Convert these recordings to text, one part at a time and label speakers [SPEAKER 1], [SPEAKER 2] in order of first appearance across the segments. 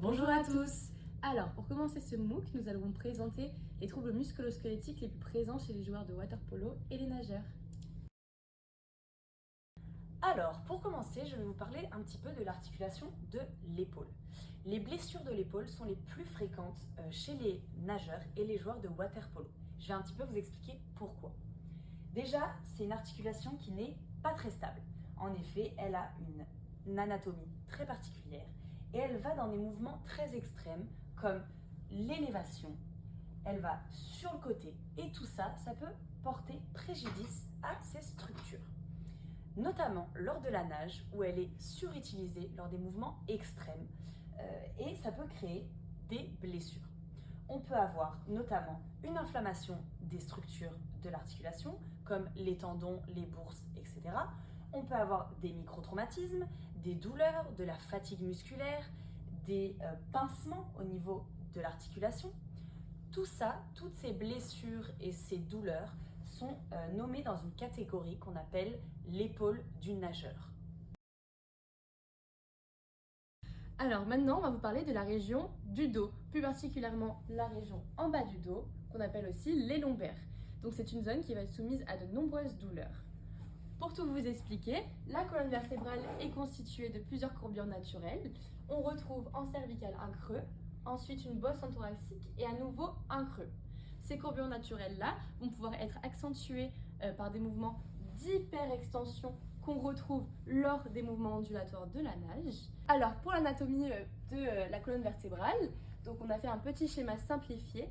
[SPEAKER 1] Bonjour à tous! Alors, pour commencer ce MOOC, nous allons vous présenter les troubles musculo-squelettiques les plus présents chez les joueurs de water-polo et les nageurs. Alors, pour commencer, je vais vous parler un petit peu de l'articulation de l'épaule. Les blessures de l'épaule sont les plus fréquentes chez les nageurs et les joueurs de water-polo. Je vais un petit peu vous expliquer pourquoi. Déjà, c'est une articulation qui n'est pas très stable. En effet, elle a une anatomie très particulière et elle va dans des mouvements très extrêmes comme l'élévation, elle va sur le côté et tout ça, ça peut porter préjudice à ces structures. Notamment lors de la nage où elle est surutilisée lors des mouvements extrêmes et ça peut créer des blessures. On peut avoir notamment une inflammation des structures de l'articulation comme les tendons, les bourses, etc. On peut avoir des microtraumatismes, des douleurs, de la fatigue musculaire, des pincements au niveau de l'articulation. Tout ça, toutes ces blessures et ces douleurs sont nommées dans une catégorie qu'on appelle l'épaule du nageur.
[SPEAKER 2] Alors maintenant, on va vous parler de la région du dos, plus particulièrement la région en bas du dos, qu'on appelle aussi les lombaires. Donc c'est une zone qui va être soumise à de nombreuses douleurs. Pour tout vous expliquer, la colonne vertébrale est constituée de plusieurs courbures naturelles. On retrouve en cervicale un creux, ensuite une bosse en thoracique et à nouveau un creux. Ces courbures naturelles-là vont pouvoir être accentuées par des mouvements d'hyperextension qu'on retrouve lors des mouvements ondulatoires de la nage. Alors pour l'anatomie de la colonne vertébrale, donc on a fait un petit schéma simplifié.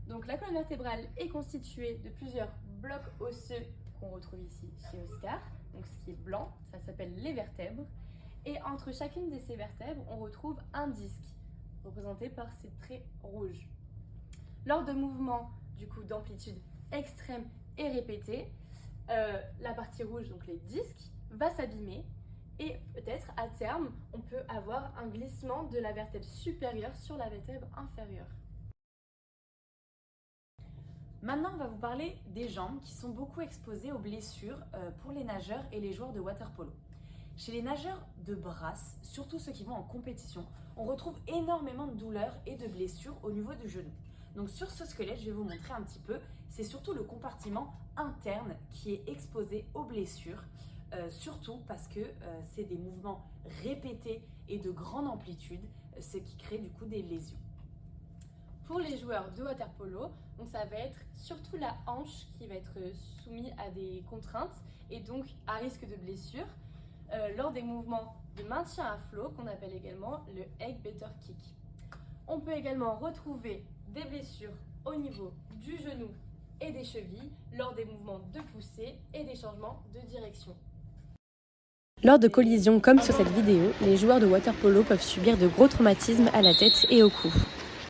[SPEAKER 2] Donc la colonne vertébrale est constituée de plusieurs blocs osseux qu'on retrouve ici chez Oscar. Donc ce qui est blanc, ça s'appelle les vertèbres. Et entre chacune de ces vertèbres, on retrouve un disque, représenté par ces traits rouges. Lors de mouvements du coup d'amplitude extrême et répétée, la partie rouge, donc les disques, va s'abîmer et peut-être à terme, on peut avoir un glissement de la vertèbre supérieure sur la vertèbre inférieure.
[SPEAKER 1] Maintenant, on va vous parler des jambes qui sont beaucoup exposées aux blessures pour les nageurs et les joueurs de water-polo. Chez les nageurs de brasse, surtout ceux qui vont en compétition, on retrouve énormément de douleurs et de blessures au niveau du genou. Donc sur ce squelette, je vais vous montrer un petit peu, c'est surtout le compartiment interne qui est exposé aux blessures, surtout parce que c'est des mouvements répétés et de grande amplitude, ce qui crée du coup des lésions.
[SPEAKER 2] Pour les joueurs de water-polo, donc ça va être surtout la hanche qui va être soumise à des contraintes et donc à risque de blessure lors des mouvements de maintien à flot qu'on appelle également le egg beater kick. On peut également retrouver des blessures au niveau du genou et des chevilles lors des mouvements de poussée et des changements de direction.
[SPEAKER 3] Lors de collisions comme sur cette vidéo, les joueurs de water-polo peuvent subir de gros traumatismes à la tête et au cou.